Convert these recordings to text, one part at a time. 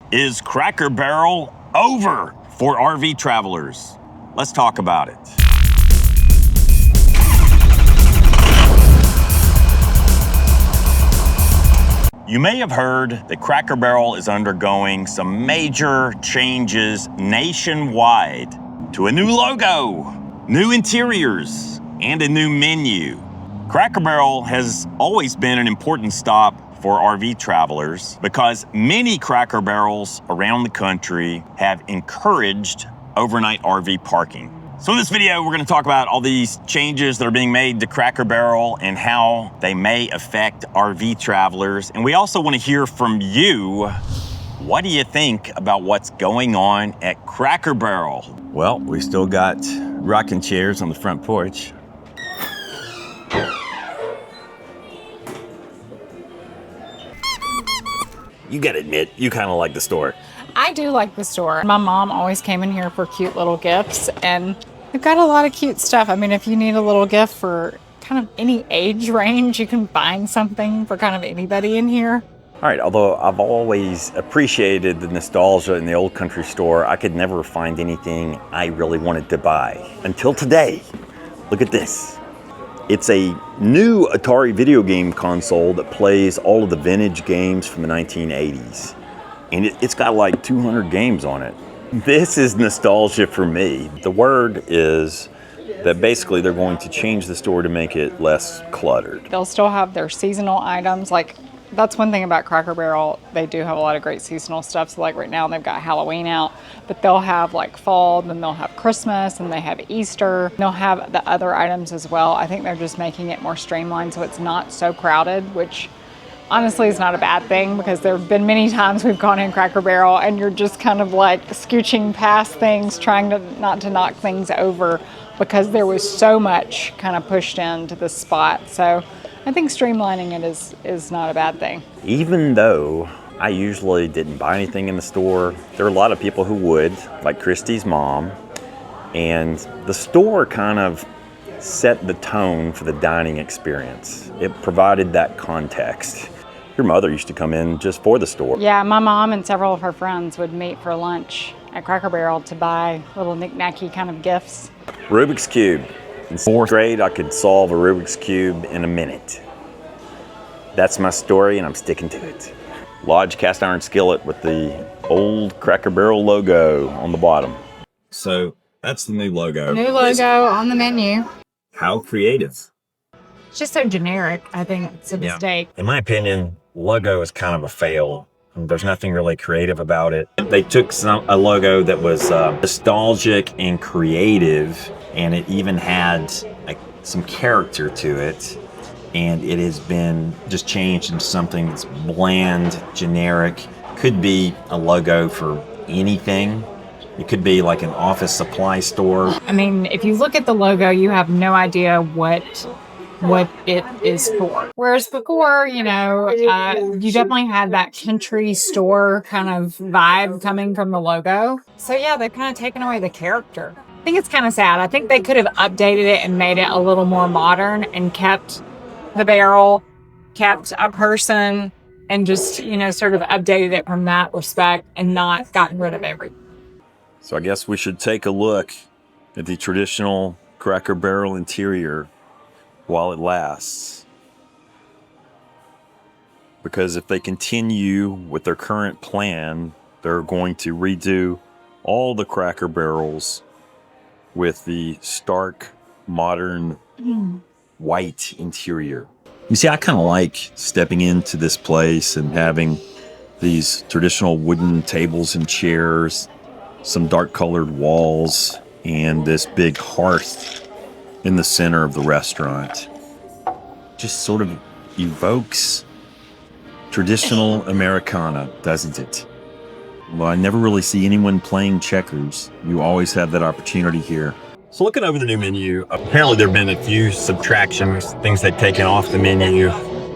Is Cracker Barrel over for RV travelers? Let's talk about it. You may have heard that Cracker Barrel is undergoing some major changes nationwide to a new logo, new interiors, and a new menu. Cracker Barrel has always been an important stop for RV travelers because many Cracker Barrels around the country have encouraged overnight RV parking. So in this video, we're going to talk about all these changes that are being made to Cracker Barrel and how they may affect RV travelers. And we also want to hear from you. What do you think about what's going on at Cracker Barrel? Well, we still got rocking chairs on the front porch. You gotta admit, you kind of like the store. I do like the store. My mom always came in here for cute little gifts, and they've got a lot of cute stuff. I mean, if you need a little gift for kind of any age range, you can find something for kind of anybody in here. All right, although I've always appreciated the nostalgia in the old country store, I could never find anything I really wanted to buy. Until today. Look at this. It's a new Atari video game console that plays all of the vintage games from the 1980s. And it's got like 200 games on it. This is nostalgia for me. The word is that basically they're going to change the store to make it less cluttered. They'll still have their seasonal items. Like, that's one thing about Cracker Barrel. They do have a lot of great seasonal stuff. So like right now they've got Halloween out, but they'll have like fall, then they'll have Christmas, and they have Easter. They'll have the other items as well. I think they're just making it more streamlined so it's not so crowded, which honestly is not a bad thing, because there have been many times we've gone in Cracker Barrel and you're just kind of like scooching past things, trying to not to knock things over because there was so much kind of pushed into the spot. So I think streamlining it is not a bad thing. Even though I usually didn't buy anything in the store, there are a lot of people who would, like Kristy's mom, and the store kind of set the tone for the dining experience. It provided that context. Your mother used to come in just for the store. Yeah, my mom and several of her friends would meet for lunch at Cracker Barrel to buy little knick-knacky kind of gifts. Rubik's Cube. In fourth grade, I could solve a Rubik's Cube in a minute. That's my story, and I'm sticking to it. Lodge cast iron skillet with the old Cracker Barrel logo on the bottom. So that's the new logo. New logo on the menu. How creative. It's just so generic. I think it's a mistake. In my opinion, logo is kind of a fail. There's nothing really creative about it. They took a logo that was nostalgic and creative, and it even had some character to it. And it has been just changed into something that's bland, generic. Could be a logo for anything. It could be like an office supply store. I mean, if you look at the logo, you have no idea what it is for. Whereas before, you definitely had that country store kind of vibe coming from the logo. So yeah, they've kind of taken away the character. I think it's kind of sad. I think they could have updated it and made it a little more modern and kept the barrel, kept a person, and just, sort of updated it from that respect and not gotten rid of everything. So I guess we should take a look at the traditional Cracker Barrel interior while it lasts. Because if they continue with their current plan, they're going to redo all the Cracker Barrels with the stark, modern, white interior. You see, I kind of like stepping into this place and having these traditional wooden tables and chairs, some dark colored walls, and this big hearth in the center of the restaurant. Just sort of evokes traditional Americana, doesn't it? Well, I never really see anyone playing checkers. You always have that opportunity here. So looking over the new menu, apparently there have been a few subtractions, things they've taken off the menu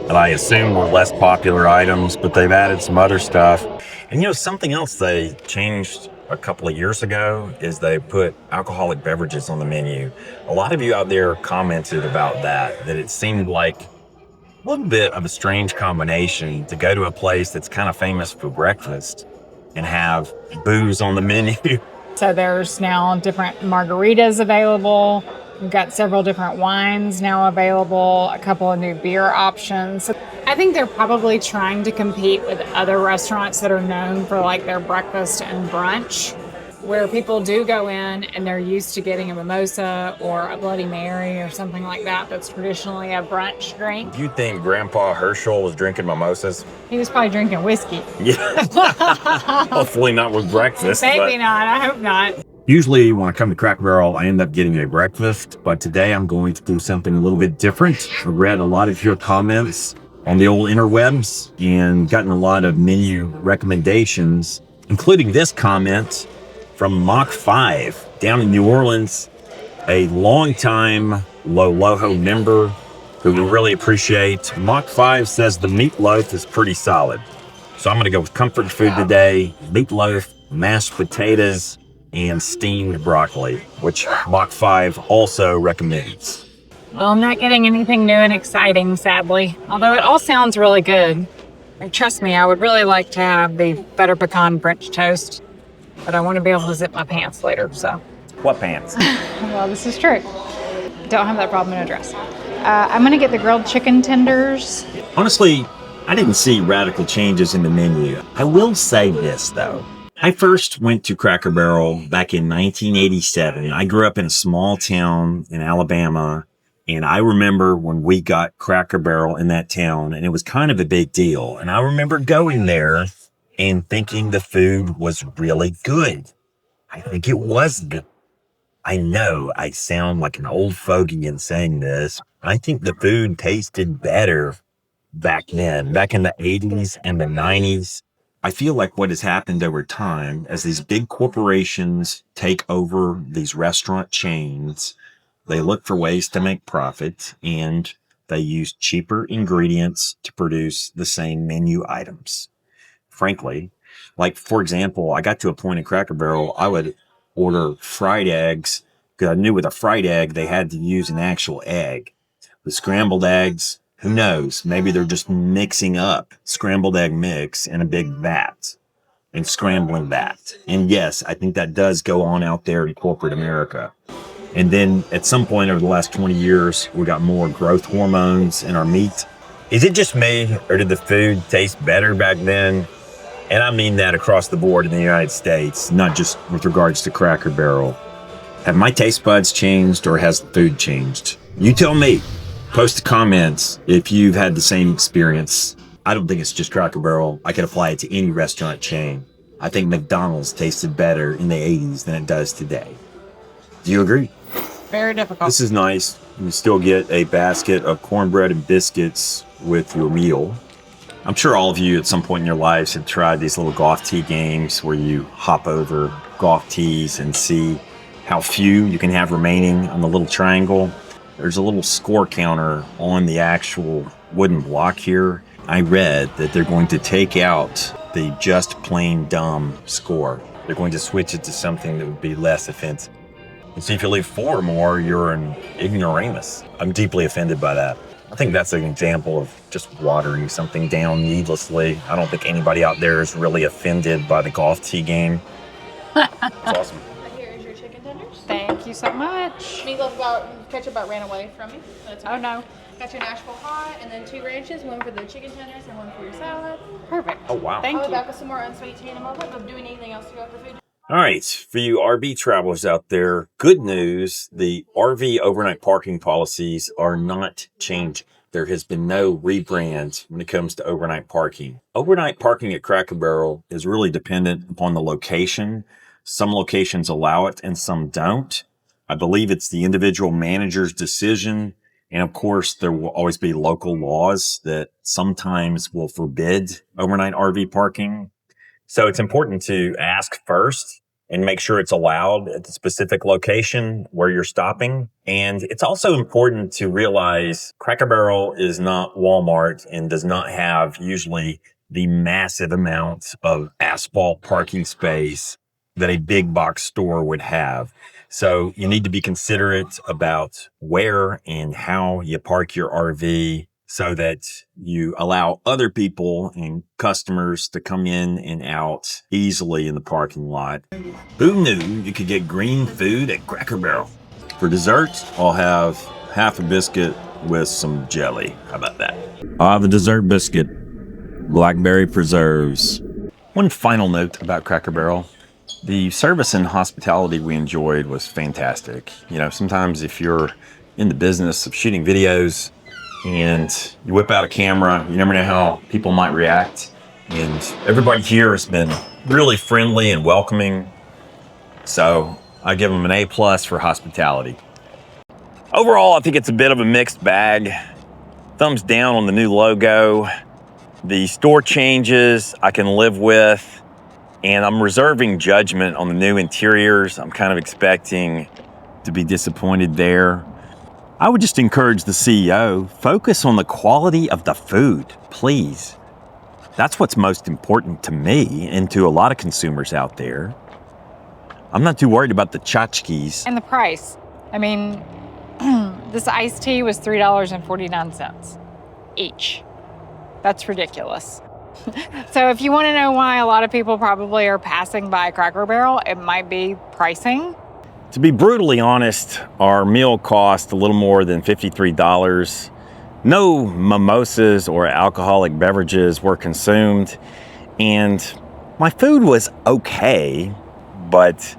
that I assume were less popular items, but they've added some other stuff. And something else they changed a couple of years ago is they put alcoholic beverages on the menu. A lot of you out there commented about that it seemed like a little bit of a strange combination to go to a place that's kind of famous for breakfast and have booze on the menu. So there's now different margaritas available. We've got several different wines now available, a couple of new beer options. I think they're probably trying to compete with other restaurants that are known for like their breakfast and brunch, where people do go in and they're used to getting a mimosa or a Bloody Mary or something like that that's traditionally a brunch drink. You think Grandpa Herschel was drinking mimosas? He was probably drinking whiskey. Yeah. Hopefully not with breakfast. Maybe not. I hope not. Usually when I come to Cracker Barrel, I end up getting a breakfast, but today I'm going to do something a little bit different. I read a lot of your comments on the old interwebs and gotten a lot of menu recommendations, including this comment from Mach 5 down in New Orleans, a longtime Loloho member who we really appreciate. Mach 5 says the meatloaf is pretty solid. So I'm going to go with comfort food today, meatloaf, mashed potatoes, and steamed broccoli, which Mach 5 also recommends. Well, I'm not getting anything new and exciting, sadly, although it all sounds really good. And trust me, I would really like to have the butter pecan French toast, but I want to be able to zip my pants later, so. What pants? Well, this is true. Don't have that problem in a dress. I'm going to get the grilled chicken tenders. Honestly, I didn't see radical changes in the menu. I will say this, though. I first went to Cracker Barrel back in 1987. I grew up in a small town in Alabama, and I remember when we got Cracker Barrel in that town, and it was kind of a big deal. And I remember going there and thinking the food was really good. I think it was good. I know I sound like an old fogey in saying this. I think the food tasted better back then, back in the 80s and the 90s. I feel like what has happened over time as these big corporations take over these restaurant chains, they look for ways to make profit and they use cheaper ingredients to produce the same menu items. Frankly, like for example, I got to a point in Cracker Barrel, I would order fried eggs because I knew with a fried egg, they had to use an actual egg. The scrambled eggs, who knows? Maybe they're just mixing up scrambled egg mix in a big vat and scrambling that. And yes, I think that does go on out there in corporate America. And then at some point over the last 20 years, we got more growth hormones in our meat. Is it just me, or did the food taste better back then? And I mean that across the board in the United States, not just with regards to Cracker Barrel. Have my taste buds changed, or has the food changed? You tell me. Post the comments if you've had the same experience. I don't think it's just Cracker Barrel. I could apply it to any restaurant chain. I think McDonald's tasted better in the 80s than it does today. Do you agree? Very difficult. This is nice. You still get a basket of cornbread and biscuits with your meal. I'm sure all of you at some point in your lives have tried these little golf tee games where you hop over golf tees and see how few you can have remaining on the little triangle. There's a little score counter on the actual wooden block here. I read that they're going to take out the just plain dumb score. They're going to switch it to something that would be less offensive. And so if you leave 4 or more, you're an ignoramus. I'm deeply offended by that. I think that's an example of just watering something down needlessly. I don't think anybody out there is really offended by the golf tee game. It's awesome. Here is your chicken tenders. Thank you so much. Ketchup about ran away from me. That's okay. Oh no. Got your Nashville hot, and then 2 ranches, one for the chicken tenders and one for your salad. Perfect. Oh, wow. Thank I'll be you. back with some more unsweet tea in a moment. But doing anything else to go with the food? All right, for you RV travelers out there, good news, the RV overnight parking policies are not changing. There has been no rebrand when it comes to overnight parking. Overnight parking at Cracker Barrel is really dependent upon the location. Some locations allow it and some don't. I believe it's the individual manager's decision. And of course, there will always be local laws that sometimes will forbid overnight RV parking. So it's important to ask first and make sure it's allowed at the specific location where you're stopping. And it's also important to realize Cracker Barrel is not Walmart and does not have usually the massive amount of asphalt parking space that a big box store would have. So you need to be considerate about where and how you park your RV. so that you allow other people and customers to come in and out easily in the parking lot. Who knew you could get green food at Cracker Barrel? For dessert, I'll have half a biscuit with some jelly. How about that? The dessert biscuit, blackberry preserves. One final note about Cracker Barrel. The service and hospitality we enjoyed was fantastic. You know, sometimes if you're in the business of shooting videos and you whip out a camera, you never know how people might react. And everybody here has been really friendly and welcoming. So I give them an A+ for hospitality. Overall, I think it's a bit of a mixed bag. Thumbs down on the new logo. The store changes I can live with, and I'm reserving judgment on the new interiors. I'm kind of expecting to be disappointed there. I would just encourage the CEO, focus on the quality of the food, please. That's what's most important to me and to a lot of consumers out there. I'm not too worried about the tchotchkes. And the price. I mean, this iced tea was $3.49 each. That's ridiculous. So if you want to know why a lot of people probably are passing by Cracker Barrel, it might be pricing. To be brutally honest, our meal cost a little more than $53. No mimosas or alcoholic beverages were consumed, and my food was okay, but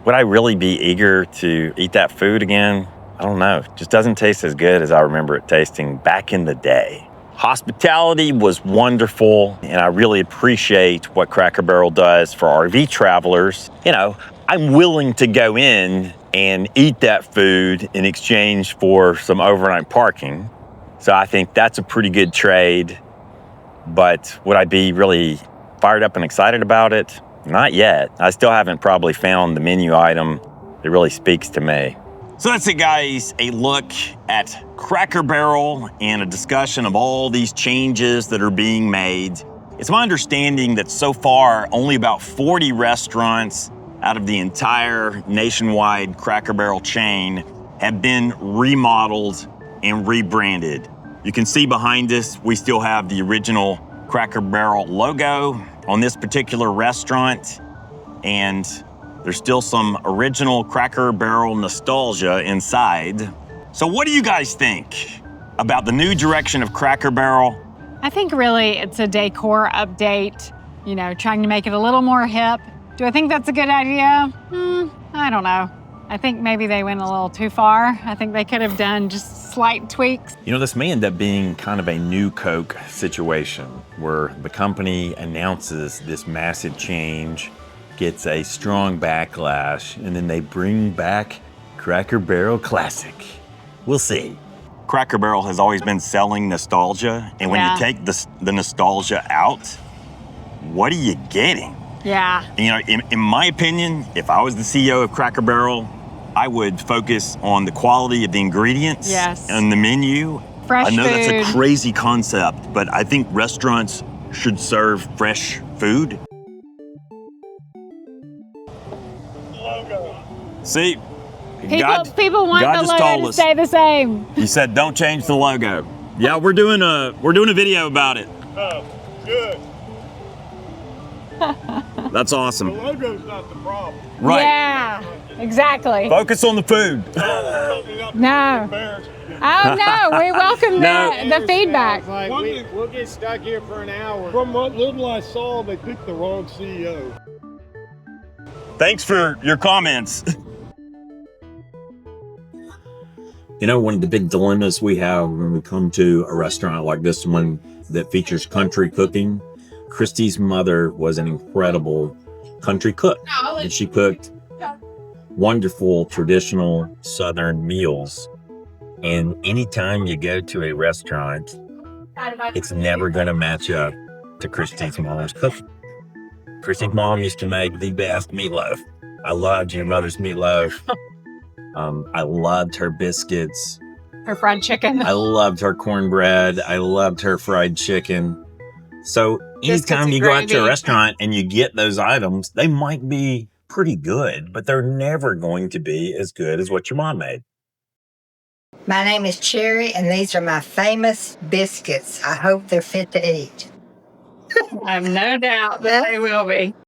would I really be eager to eat that food again? I don't know. It just doesn't taste as good as I remember it tasting back in the day. Hospitality was wonderful, and I really appreciate what Cracker Barrel does for RV travelers. You know, I'm willing to go in and eat that food in exchange for some overnight parking. So I think that's a pretty good trade. But would I be really fired up and excited about it? Not yet. I still haven't probably found the menu item that really speaks to me. So that's it, guys. A look at Cracker Barrel and a discussion of all these changes that are being made. It's my understanding that so far, only about 40 restaurants out of the entire nationwide Cracker Barrel chain have been remodeled and rebranded. You can see behind us, we still have the original Cracker Barrel logo on this particular restaurant, and there's still some original Cracker Barrel nostalgia inside. So what do you guys think about the new direction of Cracker Barrel? I think really it's a decor update, you know, trying to make it a little more hip. Do I think that's a good idea? I don't know. I think maybe they went a little too far. I think they could have done just slight tweaks. You know, this may end up being kind of a new Coke situation where the company announces this massive change, gets a strong backlash, and then they bring back Cracker Barrel Classic. We'll see. Cracker Barrel has always been selling nostalgia, and when you take the nostalgia out, what are you getting? Yeah. You know, in my opinion, if I was the CEO of Cracker Barrel, I would focus on the quality of the ingredients and the menu. Fresh food. I know that's a crazy concept, but I think restaurants should serve fresh food. See, people want God the just told logo to us. stay the same. He said, "Don't change the logo." Yeah, we're doing a video about it. Oh, good. That's awesome. The logo's not the problem. Right. Yeah, exactly. Focus on the food. No. Oh no, we welcome the feedback. Like, we'll get stuck here for an hour. From what little I saw, they picked the wrong CEO. Thanks for your comments. You know, one of the big dilemmas we have when we come to a restaurant like this one that features country cooking, Kristy's mother was an incredible country cook, and she cooked wonderful traditional Southern meals. And anytime you go to a restaurant, it's never going to match up to Kristy's mom's cooking. Kristy's mom used to make the best meatloaf. I loved your mother's meatloaf. I loved her biscuits. Her fried chicken. I loved her cornbread. I loved her fried chicken. So anytime you go out to a restaurant and you get those items, they might be pretty good, but they're never going to be as good as what your mom made. My name is Cherry, and these are my famous biscuits. I hope they're fit to eat. I have no doubt that they will be.